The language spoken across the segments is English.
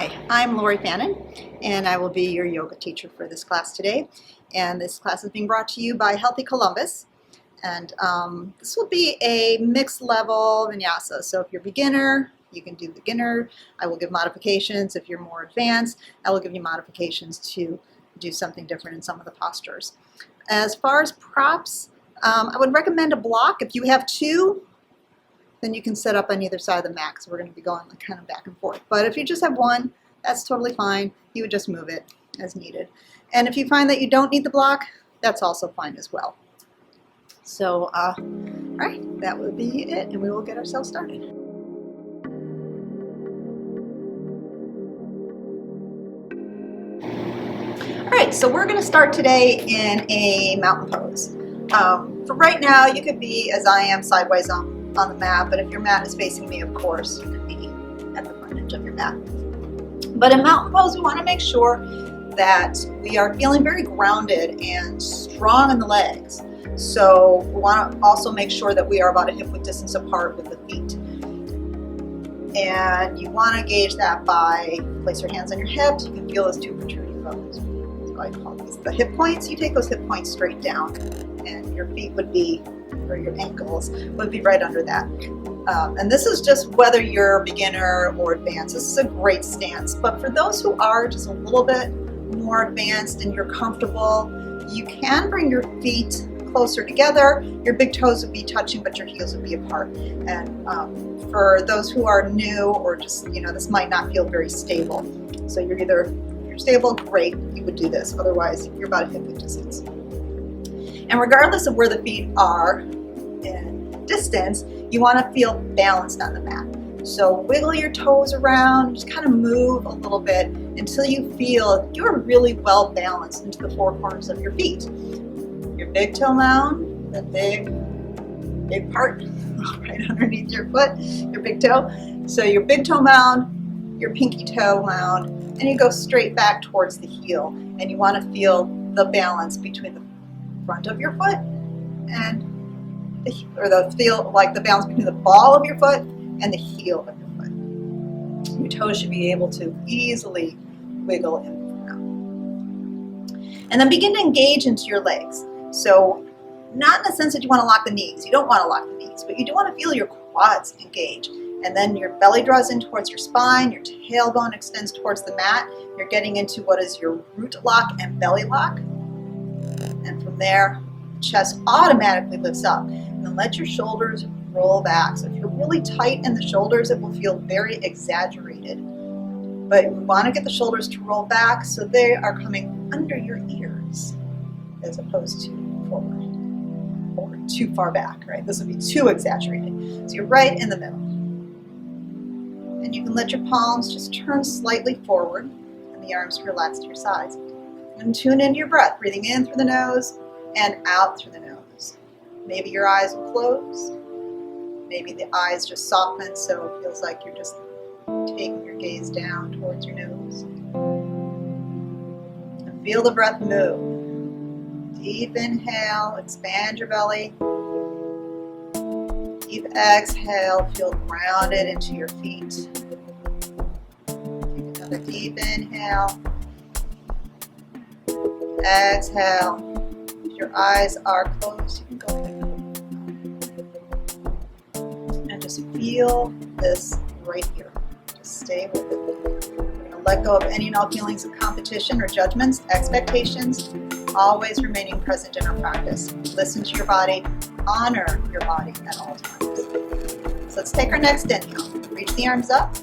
Hi, I'm Lori Fannin, and I will be your yoga teacher for this class today. And this class is being brought to you by Healthy Columbus. And this will be a mixed level vinyasa. So if you're beginner, you can do beginner. I will give modifications. If you're more advanced, I will give you modifications to do something different in some of the postures. As far as props, I would recommend a block. If you have two, then you can set up on either side of the mat, because we're going to be going kind of back and forth. But if you just have one, that's totally fine. You would just move it as needed. And if you find that you don't need the block, that's also fine as well. So, all right, that would be it, and we will get ourselves started. All right, so we're going to start today in a mountain pose. For right now, you could be, as I am, sideways on the mat, but if your mat is facing me, of course, you could be at the front edge of your mat. But in mountain pose, we want to make sure that we are feeling very grounded and strong in the legs. So we want to also make sure that we are about a hip width distance apart with the feet. And you want to gauge that by place your hands on your hips. You can feel those two protruding bones. That's why I call these the hip points. You take those hip points straight down, and your feet would be, or your ankles would be right under that. And this is just whether you're beginner or advanced. This is a great stance. But for those who are just a little bit more advanced and you're comfortable, you can bring your feet closer together. Your big toes would be touching, but your heels would be apart. And for those who are new, or just, this might not feel very stable. So you're stable, great, you would do this. Otherwise, you're about a hip width distance. And regardless of where the feet are in distance, you want to feel balanced on the mat. So wiggle your toes around, just kind of move a little bit until you feel you're really well balanced into the four corners of your feet. Your big toe mound, the big part right underneath your foot, your big toe. So your big toe mound, your pinky toe mound, and you go straight back towards the heel. And you want to feel the balance between the front of your foot and the balance between the ball of your foot and the heel of your foot. Your toes should be able to easily wiggle in and out. And then begin to engage into your legs. So not in the sense that you want to lock the knees. You don't want to lock the knees, but you do want to feel your quads engage. And then your belly draws in towards your spine, your tailbone extends towards the mat. You're getting into what is your root lock and belly lock. And from there, chest automatically lifts up. And then let your shoulders roll back. So if you're really tight in the shoulders, it will feel very exaggerated. But you want to get the shoulders to roll back so they are coming under your ears as opposed to forward or too far back, right? This would be too exaggerated. So you're right in the middle. And you can let your palms just turn slightly forward and the arms relax to your sides. And tune into your breath, breathing in through the nose and out through the nose. Maybe your eyes will close. Maybe the eyes just soften, so it feels like you're just taking your gaze down towards your nose. And feel the breath move. Deep inhale, expand your belly. Deep exhale, feel grounded into your feet. Take another deep inhale. Exhale. If your eyes are closed, you can go ahead and just feel this right here. Just stay with it. We're going to let go of any and all feelings of competition or judgments, expectations, always remaining present in our practice. Listen to your body, honor your body at all times. So let's take our next inhale. Reach the arms up.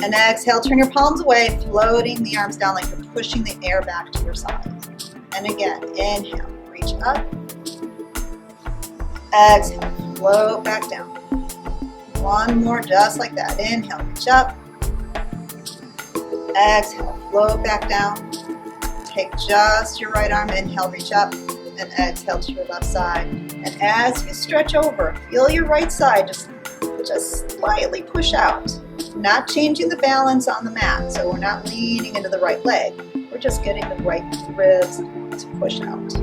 And exhale, turn your palms away, floating the arms down like you're pushing the air back to your sides. And again, inhale, reach up. Exhale, float back down. One more, just like that. Inhale, reach up. Exhale, float back down. Take just your right arm, inhale, reach up, and exhale to your left side. And as you stretch over, feel your right side just slightly push out. Not changing the balance on the mat, so we're not leaning into the right leg. We're just getting the right ribs to push out.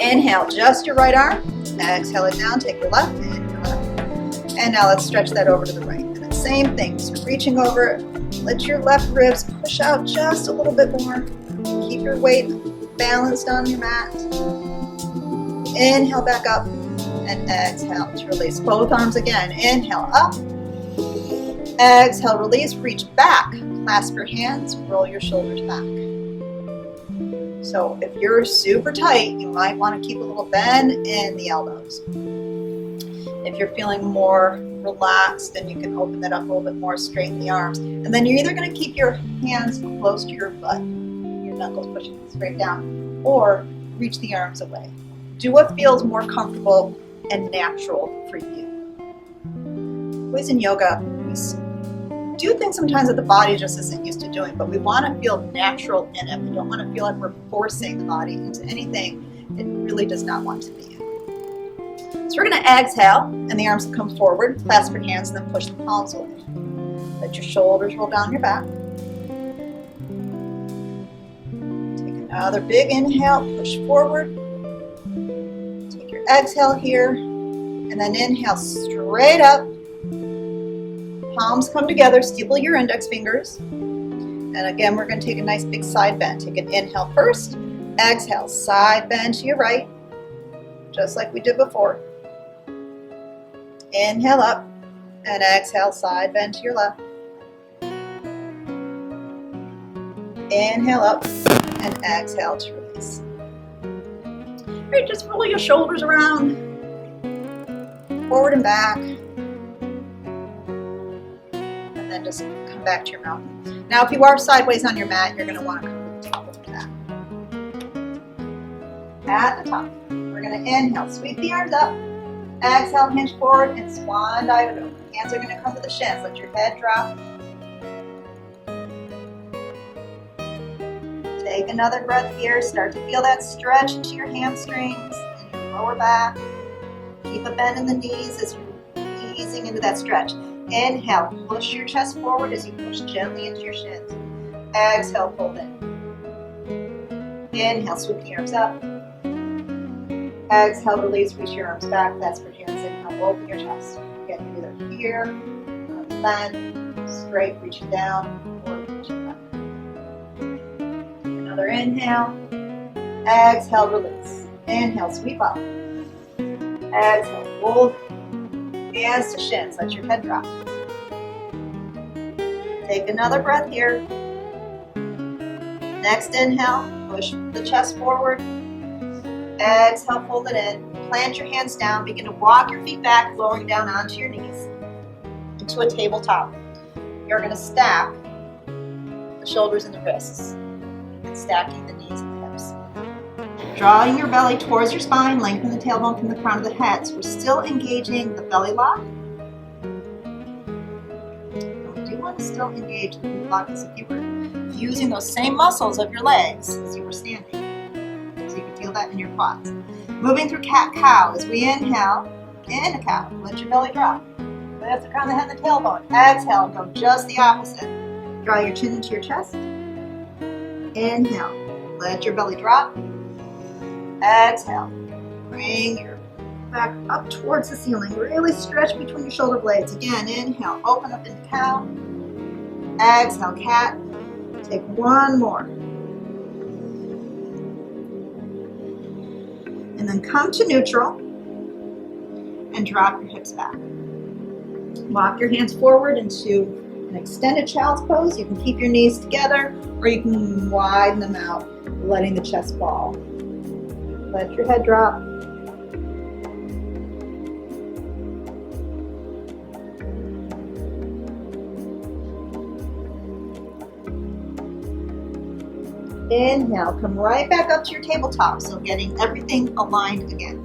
Inhale, just your right arm. Exhale it down, take your left, and your left. And now let's stretch that over to the right. And then Same thing, so reaching over, let your left ribs push out just a little bit more. Keep your weight balanced on your mat. Inhale back up and exhale to release. Both arms again. Inhale up. Exhale, release, reach back. Clasp your hands, roll your shoulders back. So if you're super tight, you might want to keep a little bend in the elbows. If you're feeling more relaxed, then you can open that up a little bit more, straighten the arms. And then you're either going to keep your hands close to your butt, your knuckles pushing straight down, or reach the arms away. Do what feels more comfortable and natural for you. Always in yoga, we do things sometimes that the body just isn't used to doing, but we want to feel natural in it. We don't want to feel like we're forcing the body into anything it really does not want to be in. So we're going to exhale, and the arms come forward, clasp your hands, and then push the palms away. Let your shoulders roll down your back. Take another big inhale, push forward. Take your exhale here, and then inhale straight up. Palms come together, steeple your index fingers. And again, we're going to take a nice big side bend. Take an inhale first, exhale, side bend to your right, just like we did before. Inhale up, and exhale, side bend to your left. Inhale up, and exhale to release. All right, just roll your shoulders around, forward and back. And then just come back to your mountain. Now, if you are sideways on your mat, you're going to want to come to the top of that. At the top, we're going to inhale, sweep the arms up. Exhale, hinge forward and swan dive it over. Hands are going to come to the shins. Let your head drop. Take another breath here. Start to feel that stretch into your hamstrings and your lower back. Keep a bend in the knees as you're easing into that stretch. Inhale, push your chest forward as you push gently into your shins. Exhale, fold in. Inhale, sweep the arms up. Exhale, release, reach your arms back. That's for hands. Inhale, open your chest. Again, either here, bend, straight, reaching down, or reaching back. Another inhale. Exhale, release. Inhale, sweep up. Exhale, fold. Hands to shins. Let your head drop. Take another breath here. Next inhale, push the chest forward. Exhale, fold it in. Plant your hands down. Begin to walk your feet back, lowering down onto your knees into a tabletop. You're going to stack the shoulders and the wrists, and stacking the knees and the hips. Drawing your belly towards your spine, lengthen the tailbone from the crown of the head. So we're still engaging the belly lock. And we do want to still engage the glute lock as if you were using those same muscles of your legs as you were standing. So you can feel that in your quads. Moving through cat-cow as we inhale, in a cow. Let your belly drop. Lift the crown of the head and the tailbone. Exhale, go just the opposite. Draw your chin into your chest. Inhale, let your belly drop. Exhale, bring your back up towards the ceiling. Really stretch between your shoulder blades. Again, inhale, open up into cow. Exhale, cat. Take one more. And then come to neutral and drop your hips back. Walk your hands forward into an extended child's pose. You can keep your knees together or you can widen them out, letting the chest fall. Let your head drop. Inhale, come right back up to your tabletop, so getting everything aligned again.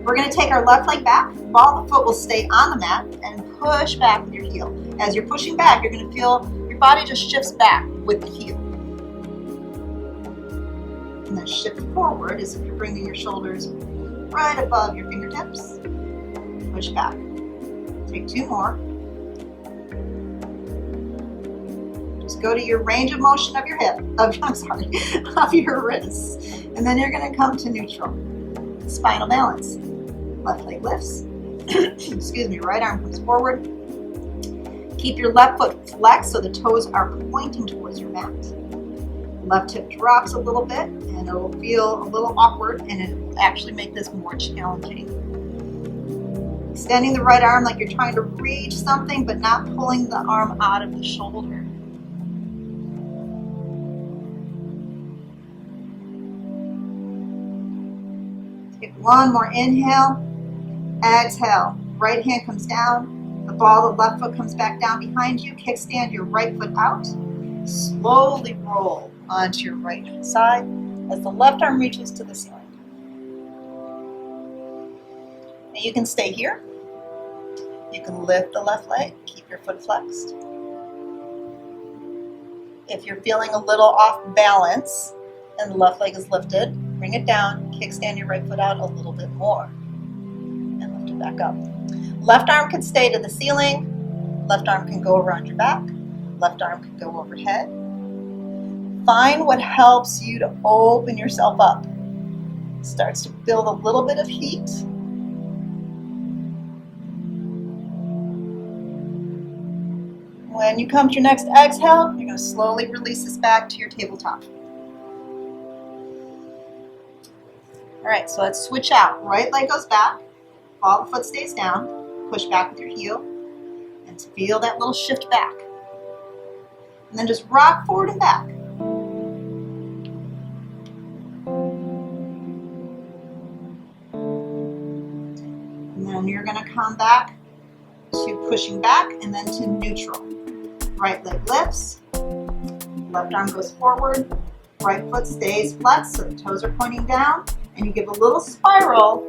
We're going to take our left leg back. Ball of the foot will stay on the mat and push back with your heel. As you're pushing back, you're going to feel your body just shifts back with the heel. And then shift forward as if you're bringing your shoulders right above your fingertips. Push back. Take two more. Just go to your range of motion of your hip, of your wrists. And then you're going to come to neutral. Spinal balance. Left leg lifts. Excuse me, right arm comes forward. Keep your left foot flexed so the toes are pointing towards your mat. Left hip drops a little bit and it'll feel a little awkward and it will actually make this more challenging. Extending the right arm like you're trying to reach something but not pulling the arm out of the shoulder. Take one more inhale, exhale. Right hand comes down, the ball of the left foot comes back down behind you, kickstand your right foot out, slowly roll onto your right side as the left arm reaches to the ceiling. And you can stay here. You can lift the left leg, keep your foot flexed. If you're feeling a little off balance and the left leg is lifted, bring it down, kickstand your right foot out a little bit more and lift it back up. Left arm can stay to the ceiling, left arm can go around your back, left arm can go overhead. Find what helps you to open yourself up. Starts to build a little bit of heat. When you come to your next exhale, you're going to slowly release this back to your tabletop. All right, so let's switch out. Right leg goes back, ball of the foot stays down, push back with your heel, and feel that little shift back. And then just rock forward and back. And then you're going to come back to pushing back and then to neutral. Right leg lifts, left arm goes forward, right foot stays flexed so the toes are pointing down, and you give a little spiral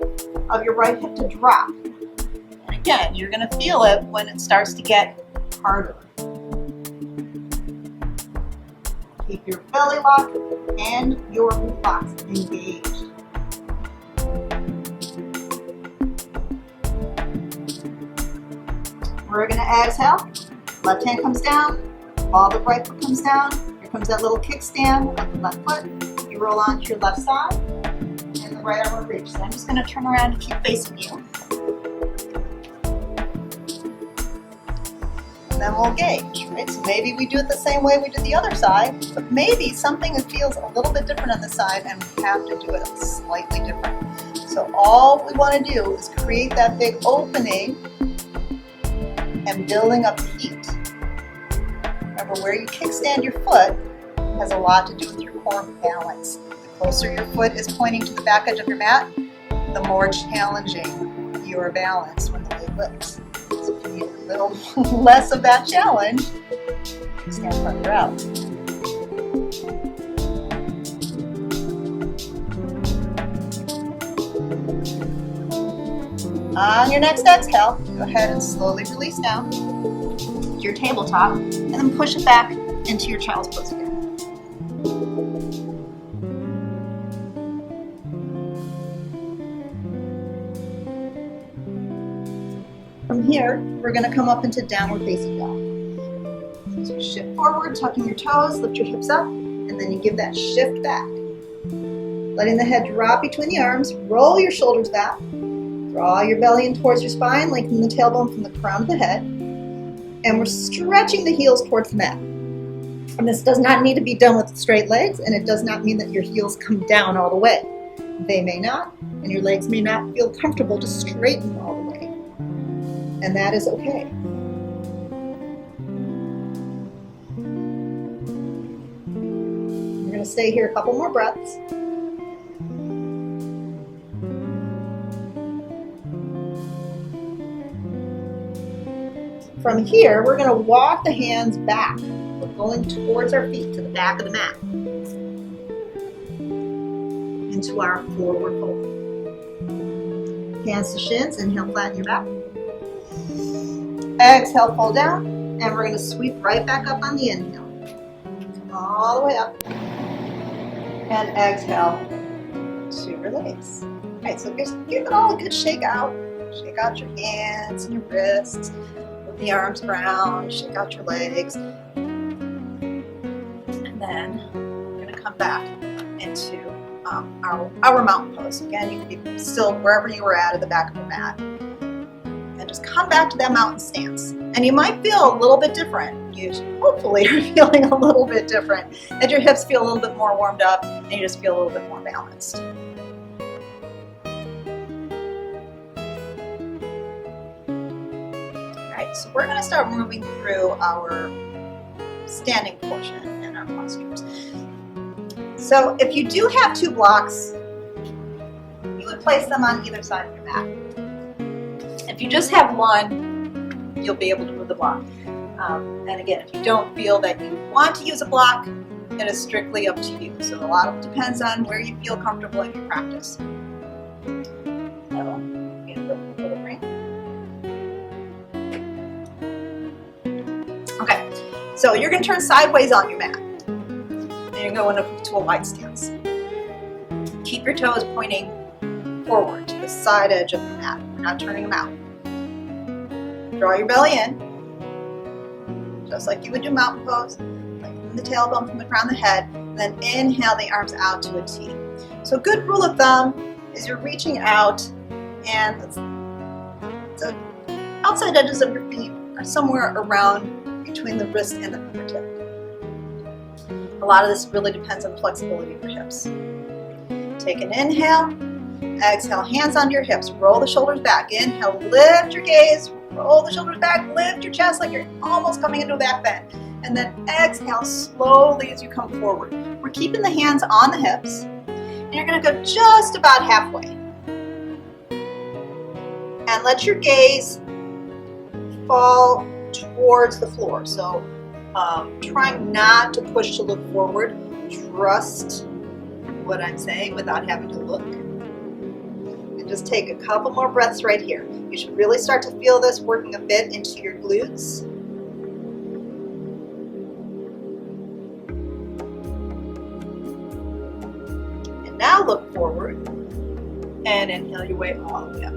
of your right hip to drop. And again, you're going to feel it when it starts to get harder. Keep your belly lock and your glutes engaged. We're going to exhale. Left hand comes down, ball of the right foot comes down. Here comes that little kickstand of the left foot. You roll onto your left side, and the right arm will reach. So I'm just going to turn around and keep facing you. And then we'll engage, right? So maybe we do it the same way we did the other side, but maybe something that feels a little bit different on the side, and we have to do it slightly different. So all we want to do is create that big opening and building up the heat. Remember, where you kickstand your foot has a lot to do with your core balance. The closer your foot is pointing to the back edge of your mat, the more challenging your balance when the leg lifts. So if you need a little less of that challenge, stand farther out. On your next exhale, go ahead and slowly release down to your tabletop and then push it back into your child's pose again. From here, we're going to come up into downward facing dog. So shift forward, tucking your toes, lift your hips up, and then you give that shift back. Letting the head drop between the arms, roll your shoulders back. Draw your belly in towards your spine, lengthen the tailbone from the crown of the head, and we're stretching the heels towards the mat. And this does not need to be done with straight legs, and it does not mean that your heels come down all the way. They may not, and your legs may not feel comfortable to straighten all the way. And that is okay. We're going to stay here a couple more breaths. From here, we're going to walk the hands back. We're going towards our feet to the back of the mat. Into our forward fold. Hands to shins, inhale, flatten your back. Exhale, fold down, and we're going to sweep right back up on the inhale. Come all the way up. And exhale to release. All right, so just give it all a good shake out. Shake out your hands and your wrists. The arms around, shake out your legs, and then we're going to come back into our mountain pose. Again, you can be still wherever you were at the back of the mat, and just come back to that mountain stance. And you might feel a little bit different. You hopefully are feeling a little bit different. That your hips feel a little bit more warmed up and you just feel a little bit more balanced. Alright, so we're going to start moving through our standing portion and our postures. So if you do have two blocks, you would place them on either side of your mat. If you just have one, you'll be able to move the block. And again, if you don't feel that you want to use a block, it is strictly up to you. So a lot of it depends on where you feel comfortable in your practice. So, get a little ring. Okay, so you're going to turn sideways on your mat. And you're going to a wide stance. Keep your toes pointing forward to the side edge of the mat. We're not turning them out. Draw your belly in, just like you would do mountain pose. Lengthen the tailbone from the crown of the head, and then inhale the arms out to a T. So a good rule of thumb is you're reaching out, and the outside edges of your feet are somewhere around between the wrist and the fingertip. A lot of this really depends on the flexibility of your hips. Take an inhale, exhale, hands onto your hips, roll the shoulders back. Inhale, lift your gaze, roll the shoulders back, lift your chest like you're almost coming into a back bend. And then exhale slowly as you come forward. We're keeping the hands on the hips, and you're going to go just about halfway. And let your gaze fall towards the floor. So trying not to push to look forward. Trust what I'm saying without having to look. And just take a couple more breaths right here. You should really start to feel this working a bit into your glutes. And now look forward and inhale your way all the way up.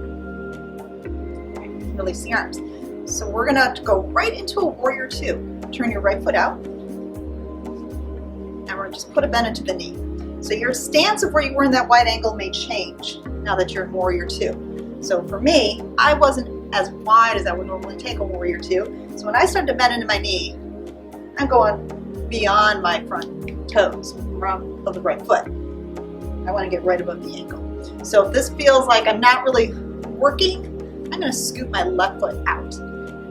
Right, release the arms. So we're going to go right into a warrior two. Turn your right foot out. And we're going to just put a bend into the knee. So your stance of where you were in that wide angle may change now that you're in warrior two. So for me, I wasn't as wide as I would normally take a warrior two. So when I start to bend into my knee, I'm going beyond my front toes of the right foot. I want to get right above the ankle. So if this feels like I'm not really working, I'm going to scoop my left foot out.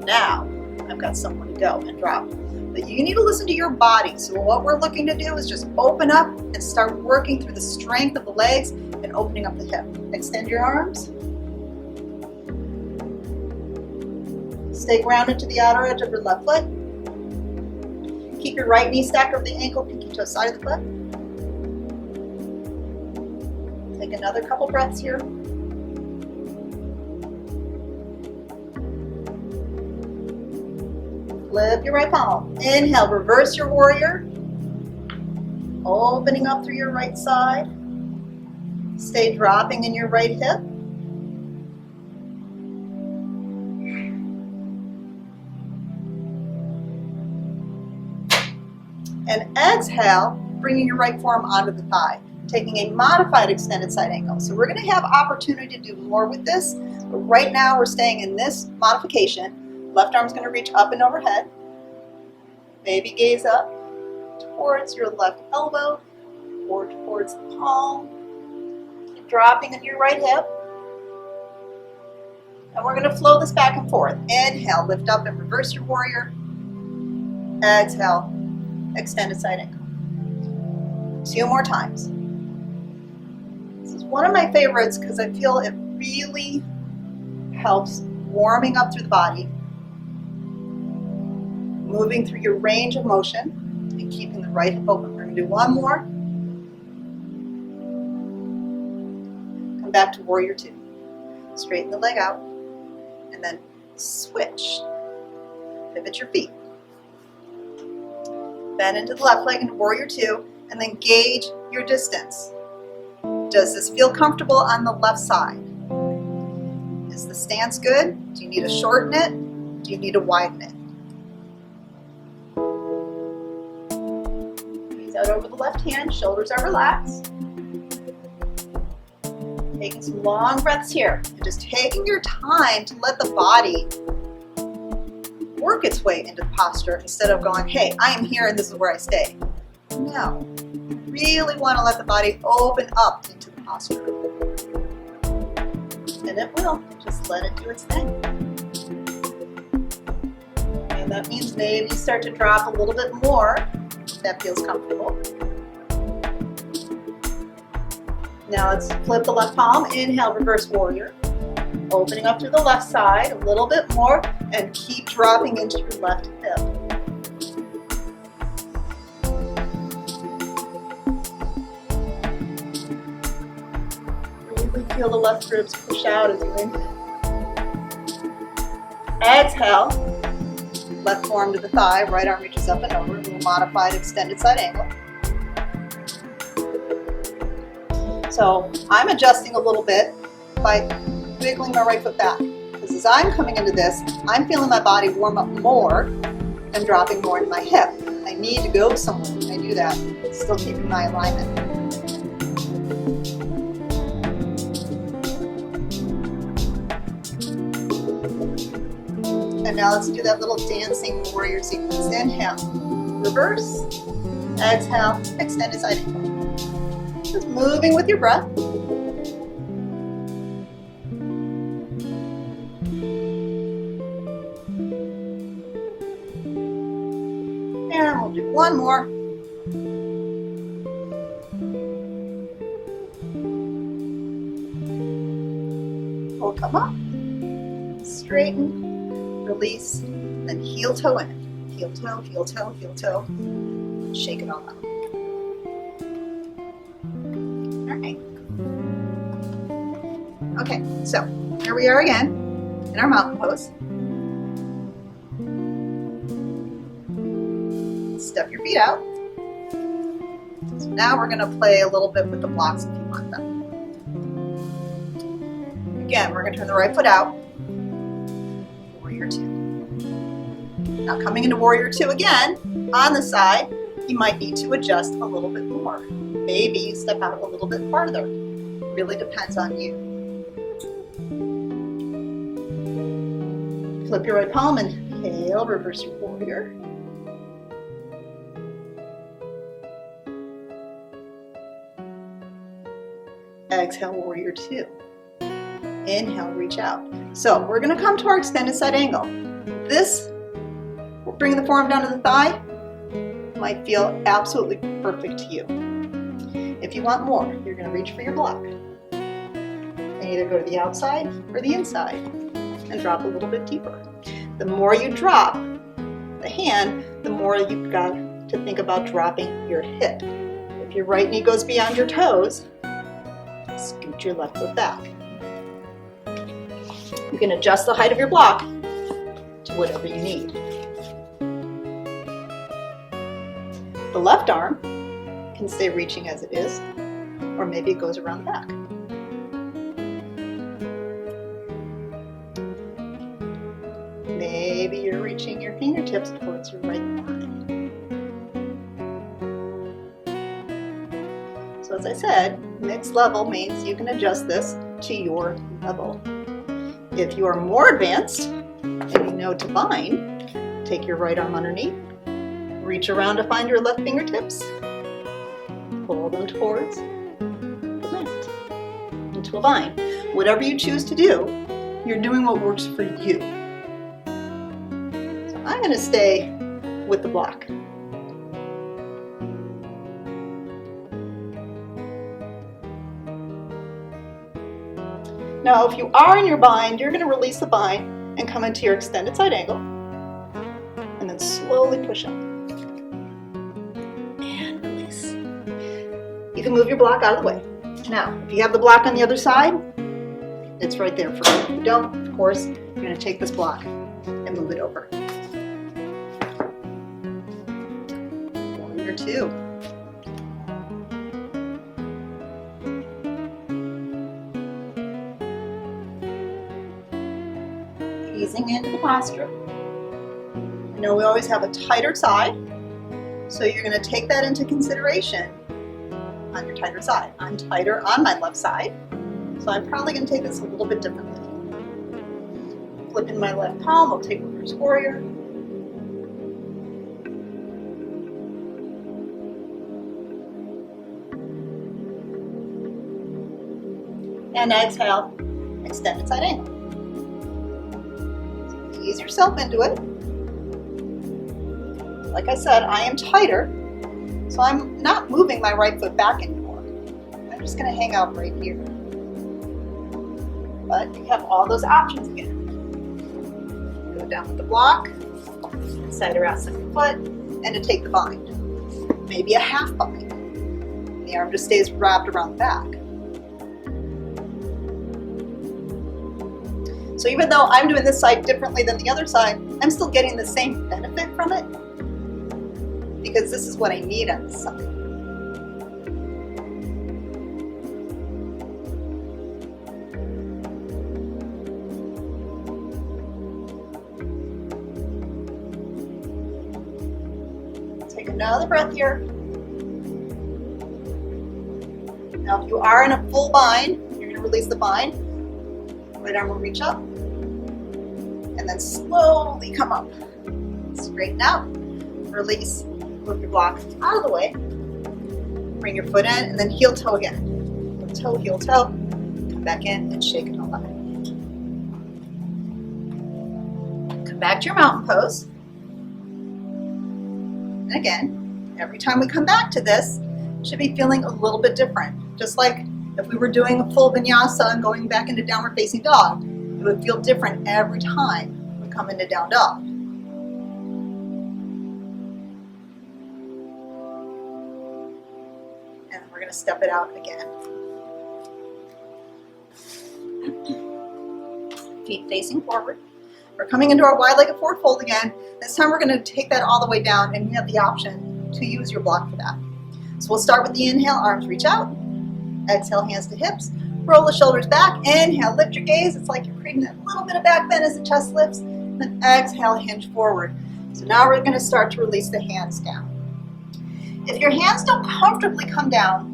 Now I've got somewhere to go and drop. But you need to listen to your body. So what we're looking to do is just open up and start working through the strength of the legs and opening up the hip. Extend your arms. Stay grounded to the outer edge of your left foot. Keep your right knee stacked over the ankle, pinky toe side of the foot. Take another couple breaths here. Flip your right palm. Inhale, reverse your warrior. Opening up through your right side. Stay dropping in your right hip. And exhale, bringing your right forearm onto the thigh, taking a modified extended side angle. So we're going to have opportunity to do more with this, but right now we're staying in this modification. Left arm's going to reach up and overhead. Maybe gaze up towards your left elbow or towards the palm. Keep dropping into your right hip. And we're going to flow this back and forth. Inhale, lift up and reverse your warrior. Exhale, extended side angle. 2 more times. This is one of my favorites because I feel it really helps warming up through the body, moving through your range of motion, and keeping the right hip open. We're going to do one more. Come back to warrior two. Straighten the leg out, and then switch. Pivot your feet. Bend into the left leg into warrior two, and then gauge your distance. Does this feel comfortable on the left side? Is the stance good? Do you need to shorten it? Do you need to widen it? Knees out over the left hand, shoulders are relaxed. Taking some long breaths here, and just taking your time to let the body work its way into the posture instead of going, hey, I am here and this is where I stay. No, you really want to let the body open up into the posture. And it will, just let it do its thing. And that means maybe start to drop a little bit more if that feels comfortable. Now let's flip the left palm, inhale, reverse warrior. Opening up through the left side a little bit more and keep dropping into your left hip. Really feel the left ribs push out as you inhale. Exhale, left forearm to the thigh, right arm reaches up and over, a little modified extended side angle. So I'm adjusting a little bit by wiggling my right foot back. Because as I'm coming into this, I'm feeling my body warm up more and dropping more into my hip. I need to go somewhere when I do that, still keeping my alignment. And now let's do that little dancing warrior sequence. Inhale, reverse, exhale, extended side angle. Just moving with your breath. And we'll do one more. We'll come up, straighten, release, then heel toe in. Heel toe, heel toe, heel toe. Shake it all out. Alright. Okay, so here we are again in our mountain pose. Step your feet out. So now we're going to play a little bit with the blocks if you want them. Again, we're going to turn the right foot out. Warrior 2. Now coming into Warrior 2 again, on the side, you might need to adjust a little bit more. Maybe you step out a little bit farther. Really depends on you. Flip your right palm and inhale, reverse your warrior. Exhale, warrior 2. Inhale, reach out. So we're going to come to our extended side angle. This, bringing the forearm down to the thigh, might feel absolutely perfect to you. If you want more, you're going to reach for your block. And either go to the outside or the inside and drop a little bit deeper. The more you drop the hand, the more you've got to think about dropping your hip. If your right knee goes beyond your toes, scoot your left foot back. You can adjust the height of your block to whatever you need. The left arm can stay reaching as it is, or maybe it goes around the back. Maybe you're reaching your fingertips towards your right thigh. So as I said, mixed level means you can adjust this to your level. If you are more advanced and you know to bind, take your right arm underneath, reach around to find your left fingertips, pull them towards the mat, into a bind. Whatever you choose to do, you're doing what works for you. So I'm going to stay with the block. Now, if you are in your bind, you're going to release the bind and come into your extended side angle, and then slowly push up. And release. You can move your block out of the way. Now, if you have the block on the other side, it's right there for you. If you don't, of course, you're going to take this block and move it over. Warrior 2. Easing into the posture. I know we always have a tighter side, so you're going to take that into consideration on your tighter side. I'm tighter on my left side, so I'm probably going to take this a little bit differently. Flipping my left palm, I'll take reverse warrior. And exhale, extended side angle. So ease yourself into it. Like I said, I am tighter, so I'm not moving my right foot back anymore. I'm just going to hang out right here. But you have all those options again. Go down with the block, side or outside your foot, and to take the bind. Maybe a half bind. The arm just stays wrapped around the back. So even though I'm doing this side differently than the other side, I'm still getting the same benefit from it because this is what I need on this side. Take another breath here. Now if you are in a full bind, you're going to release the bind. Right arm will reach up. And then slowly come up. Straighten out. Release. Move your block out of the way. Bring your foot in and then heel toe again. Heel toe. Come back in and shake it all out. Come back to your mountain pose. And again, every time we come back to this, it should be feeling a little bit different. Just like if we were doing a full vinyasa and going back into downward facing dog, it would feel different every time we come into down dog. And we're going to step it out again. Feet facing forward. We're coming into our wide-legged forward fold again. This time we're going to take that all the way down, and you have the option to use your block for that. So we'll start with the inhale, arms reach out. Exhale, hands to hips. Roll the shoulders back. Inhale, lift your gaze. It's like you're creating that little bit of back bend as the chest lifts. Then exhale, hinge forward. So now we're going to start to release the hands down. If your hands don't comfortably come down,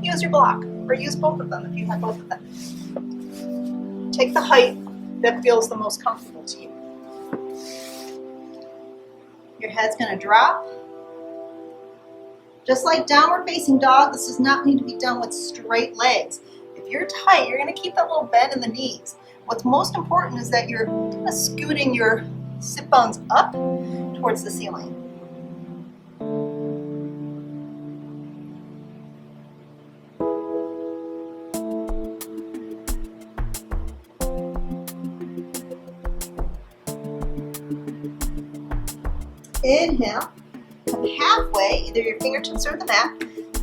use your block, or use both of them if you have both of them. Take the height that feels the most comfortable to you. Your head's going to drop. Just like downward facing dog, this does not need to be done with straight legs. If you're tight, you're going to keep that little bend in the knees. What's most important is that you're kind of scooting your sit bones up towards the ceiling. Inhale. Come halfway, either your fingertips are the mat,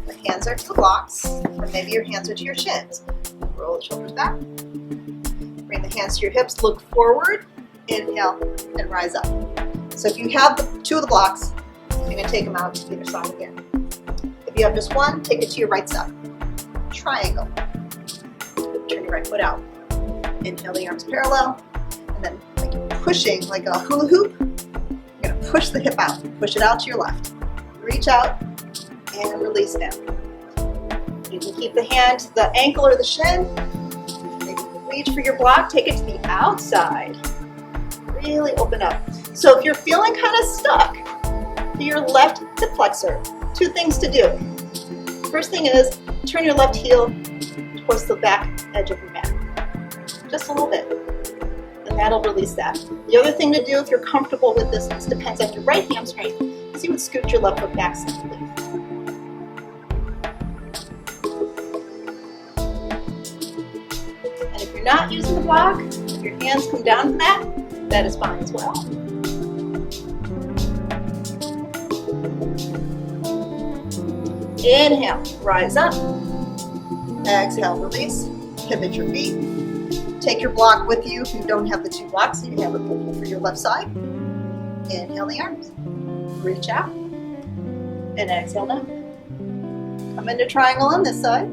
the hands are to the blocks, or maybe your hands are to your shins. Roll the shoulders back. Bring the hands to your hips, look forward, inhale, and rise up. So if you have two of the blocks, you're going to take them out to either side again. If you have just one, take it to your right side. Triangle. Turn your right foot out. Inhale, the arms parallel, and then like you're pushing like a hula hoop. You're going to push the hip out. Push it out to your left. Reach out and release down. You can keep the hand to the ankle or the shin. Maybe reach for your block. Take it to the outside. Really open up. So if you're feeling kind of stuck, to your left hip flexor, two things to do. First thing is turn your left heel towards the back edge of your mat. Just a little bit. And that'll release that. The other thing to do if you're comfortable with this depends on your right hamstring, is you would scoot your left foot back slightly. And if you're not using the block, if your hands come down to the mat, that is fine as well. Inhale, rise up. Exhale, release. Pivot your feet. Take your block with you if you don't have the two blocks. You can have it for your left side. Inhale the arms. Reach out. And exhale down. Come into triangle on this side.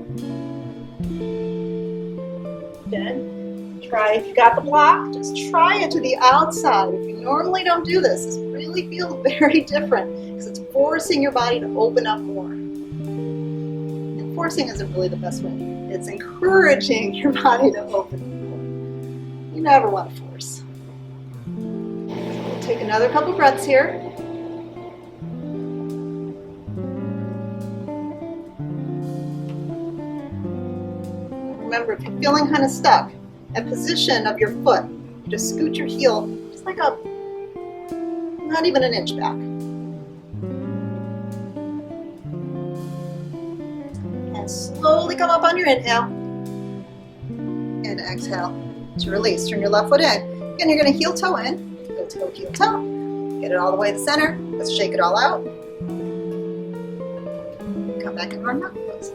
Then try, if you got the block, just try it to the outside. If you normally don't do this, this really feels very different because it's forcing your body to open up more. And forcing isn't really the best way. It's encouraging your body to open up. You never want to force. We'll take another couple breaths here. remember, if you're feeling kind of stuck, that position of your foot, you just scoot your heel just like up, not even an inch back. And slowly come up on your inhale. And exhale to release. Turn your left foot in. Again, you're going to heel toe in. Heel toe, heel toe. Get it all the way to the center. Let's shake it all out. Come back in our mountain pose.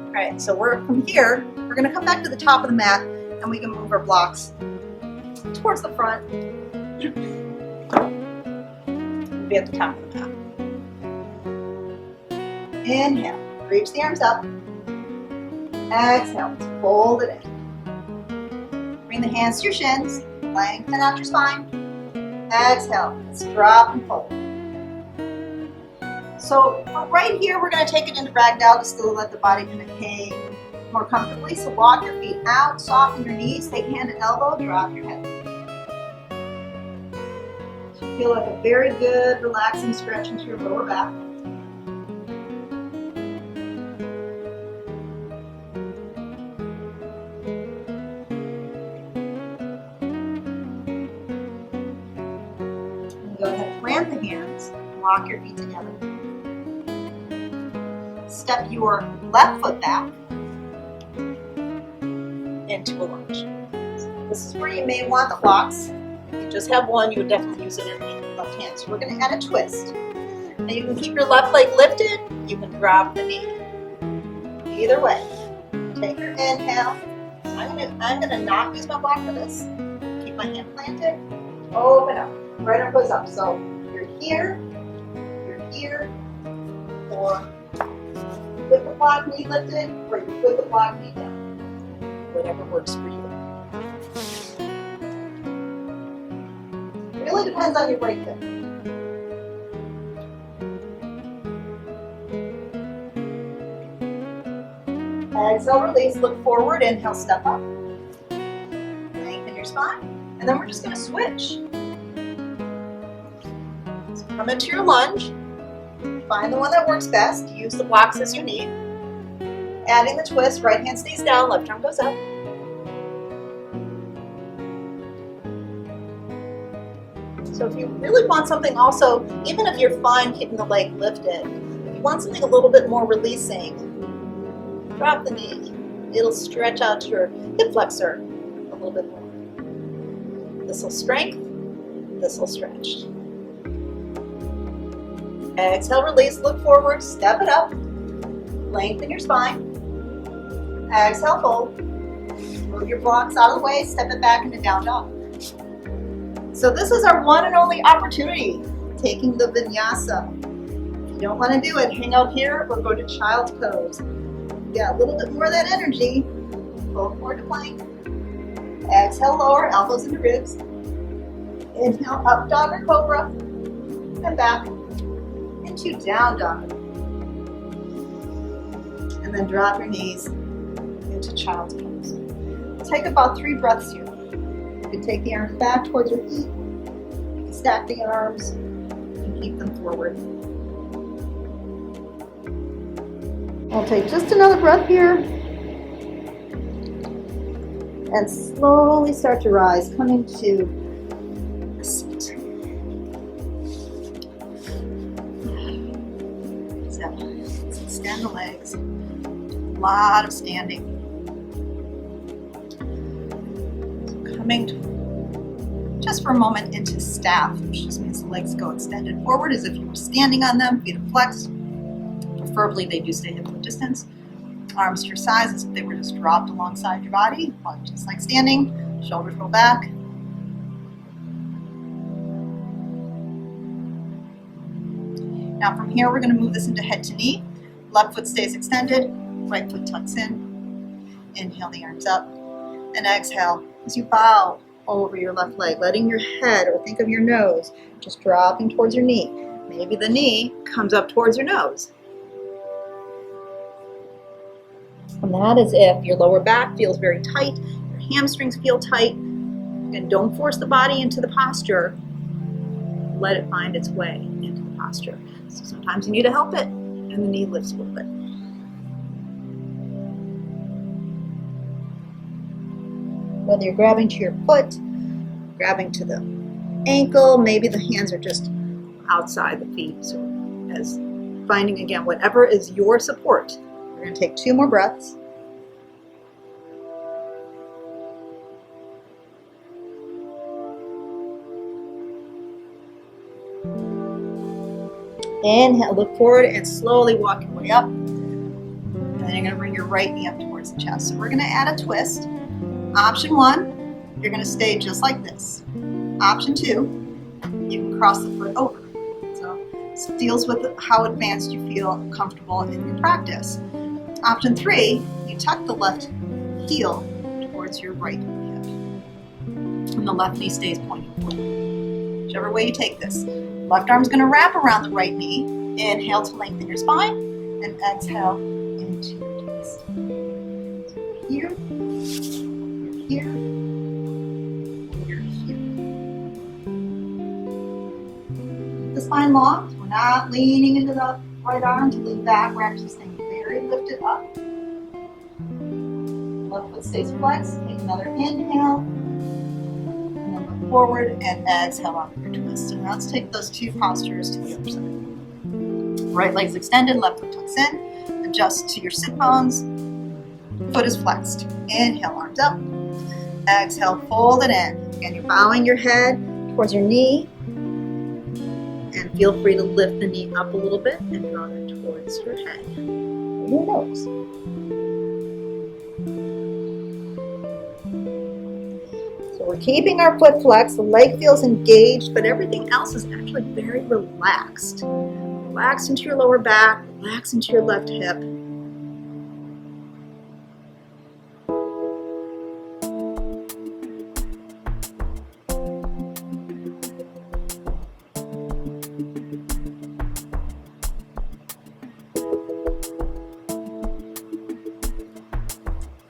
Alright, so from here, we're going to come back to the top of the mat and we can move our blocks towards the front. Be at the top of the mat. Inhale, reach the arms up. Exhale, let's fold it in. Bring the hands to your shins, lengthen out your spine. Exhale, let's drop and fold. So right here, we're going to take it into Ragdoll just to let the body kind of hang more comfortably. So walk your feet out, soften your knees, take hand to elbow, drop your head. Feel like a very good, relaxing stretch into your lower back. And go ahead and plant the hands, walk your feet together. Step your left foot back into a lunge. So this is where you may want the blocks. If you just have one, you would definitely use it underneath your left hand. So we're going to add a twist. Now you can keep your left leg lifted. You can drop the knee. Either way. Take your inhale. So I'm going to not use my block for this. Keep my hand planted. Open up. Right arm goes up. So you're here, or with the block knee lifted, or you're with the block knee down. Whatever works for you. Really depends on your right hip. Exhale, release, look forward, inhale, step up. Lengthen your spine. And then we're just going to switch. So come into your lunge. Find the one that works best. Use the blocks as you need. Adding the twist, right hand stays down, left arm goes up. So if you really want something also, even if you're fine keeping the leg lifted, if you want something a little bit more releasing, drop the knee. It'll stretch out your hip flexor a little bit more. This will strengthen, this will stretch. Exhale, release, look forward, step it up. Lengthen your spine. Exhale, fold. Move your blocks out of the way, step it back into down dog. So this is our one and only opportunity, taking the Vinyasa. If you don't want to do it, hang out here or go to child's pose. Get a little bit more of that energy. Fold forward to plank. Exhale, lower, elbows into ribs. Inhale, up dog or cobra. And back into down dog. And then drop your knees into child's pose. Take about 3 breaths here. You can take the arms back towards your feet. You can stack the arms and keep them forward. I'll take just another breath here. And slowly start to rise, coming to a seat. So let's extend the legs. A lot of standing. Coming just for a moment into staff, which just means the legs go extended forward as if you were standing on them, feet are flexed. Preferably they do stay hip width distance. Arms to your sides as if they were just dropped alongside your body, just like standing. Shoulders roll back. Now from here we're going to move this into head to knee. Left foot stays extended, right foot tucks in. Inhale the arms up and exhale as you bow over your left leg, letting your head or think of your nose just dropping towards your knee. Maybe the knee comes up towards your nose. And that is if your lower back feels very tight, your hamstrings feel tight, and don't force the body into the posture let it find its way into the posture. So sometimes you need to help it, and the knee lifts a little bit. Whether you're grabbing to your foot, grabbing to the ankle, maybe the hands are just outside the feet. So as finding, again, whatever is your support. We're going to take 2 more breaths. Inhale, look forward and slowly walk your way up. And then you're going to bring your right knee up towards the chest. So we're going to add a twist. Option 1, you're going to stay just like this. Option 2, you can cross the foot over. So this deals with how advanced you feel comfortable in your practice. Option 3, you tuck the left heel towards your right hip. And the left knee stays pointing forward. Whichever way you take this. Left arm's going to wrap around the right knee. Inhale to lengthen your spine, and exhale into your twist. So here, you're here, you're here. Keep the spine long. We're not leaning into the right arm to lean back. We're actually staying very lifted up. Left foot stays flexed. Take another inhale. And then look forward and exhale on your twist. And now let's take those 2 postures to the other side. Right leg's extended, left foot tucks in. Adjust to your sit bones. Foot is flexed. Inhale, arms up. Exhale, fold it in. Again, you're bowing your head towards your knee. And feel free to lift the knee up a little bit and draw that towards your head. Your nose. So we're keeping our foot flexed. The leg feels engaged, but everything else is actually very relaxed. Relax into your lower back, relax into your left hip.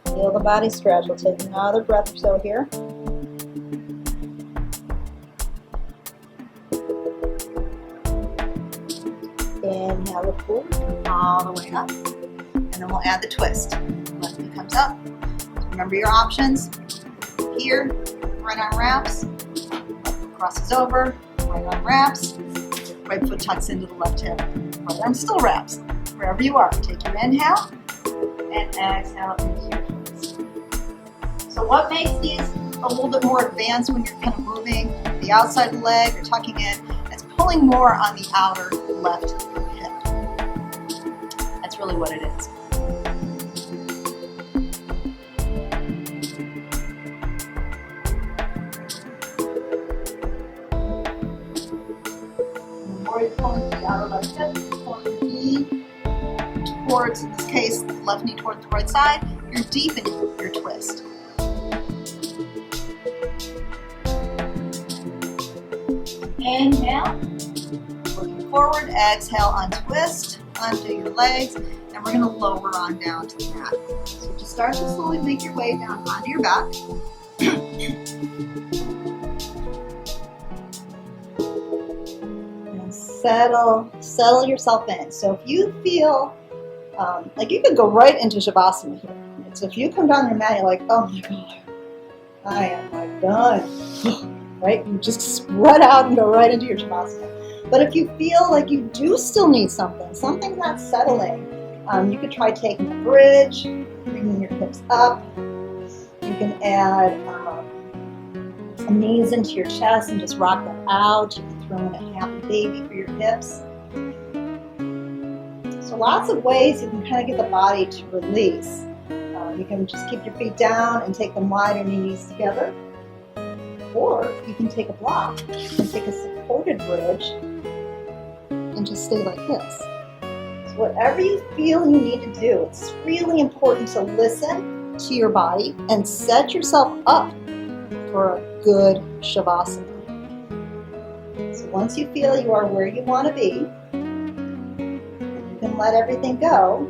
Feel the body stretch. We'll take another breath or so here. Inhale, look forward, come all the way up. And then we'll add the twist. Left knee comes up. Remember your options. Here, right arm wraps. Left foot crosses over. Right arm wraps. Right foot tucks into the left hip. Right arm still wraps. Wherever you are, take your inhale and exhale into your twist. So what makes these a little bit more advanced when you're kind of moving the outside leg or tucking in? It's pulling more on the outer left hip. That's really what it is. The more you're pulling the outer left hip, pulling the knee towards, in this case, the left knee towards the right side, you're deepening your twist. Inhale, looking forward, exhale, untwist, undo your legs, and we're going to lower on down to the mat. So just start to slowly make your way down onto your back. And settle yourself in. So if you feel like you could go right into Shavasana here. So if you come down your mat, you're like, oh my God, I am like done. Right? You just spread out and go right into your Shavasana. But if you feel like you do still need something's not settling, you could try taking a bridge, bringing your hips up. You can add knees into your chest and just rock them out. You can throw in a happy baby for your hips. So lots of ways you can kind of get the body to release. You can just keep your feet down and take them wide, your knees together. Or you can take a block and take a supported bridge and just stay like this. So whatever you feel you need to do, it's really important to listen to your body and set yourself up for a good Shavasana. So once you feel you are where you want to be, and you can let everything go,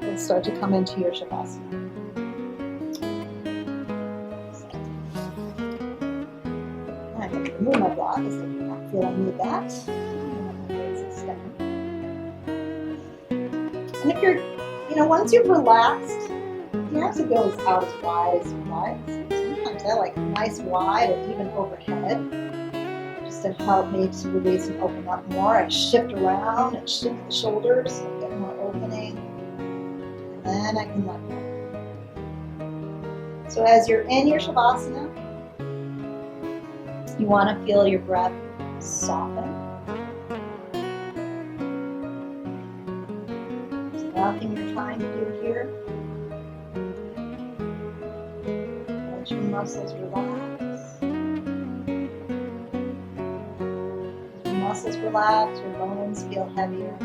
you'll start to come into your Shavasana. I'm going to remove my block as I do that. feel I need that. And if you're, once you've relaxed, you have to go out as wide as you like. Sometimes I like nice wide or even overhead, just to help me to release and open up more. I shift around and shift the shoulders, so I get more opening, and then I can let go. So as you're in your Shavasana, you want to feel your breath soften. There's nothing you're trying to do here. Let your muscles relax. As your muscles relax, your bones feel heavier.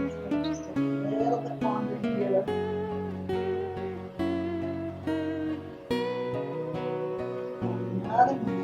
Stay just a little bit longer here. Another minute.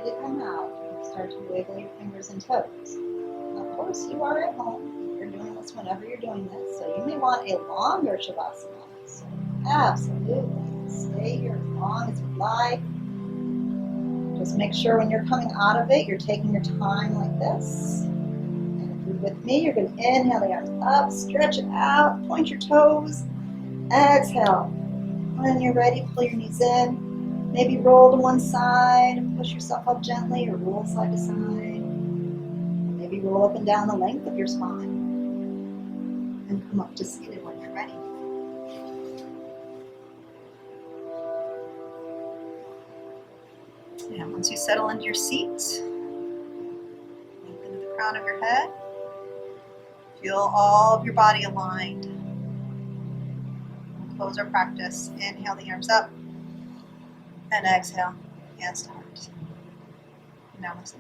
To come out, start to wiggle your fingers and toes. Of course, you are at home. You're doing this whenever you're doing this, so you may want a longer Shavasana. So absolutely, stay here as long as you like. Just make sure when you're coming out of it, you're taking your time like this. And if you're with me, you're going to inhale the arms up, stretch it out, point your toes, exhale. When you're ready, pull your knees in. Maybe roll to one side and push yourself up gently, or roll side to side. Maybe roll up and down the length of your spine. And come up to seated when you're ready. And once you settle into your seat, lengthen the crown of your head. Feel all of your body aligned. We'll close our practice. Inhale the arms up. And exhale, hands to heart. Namaste.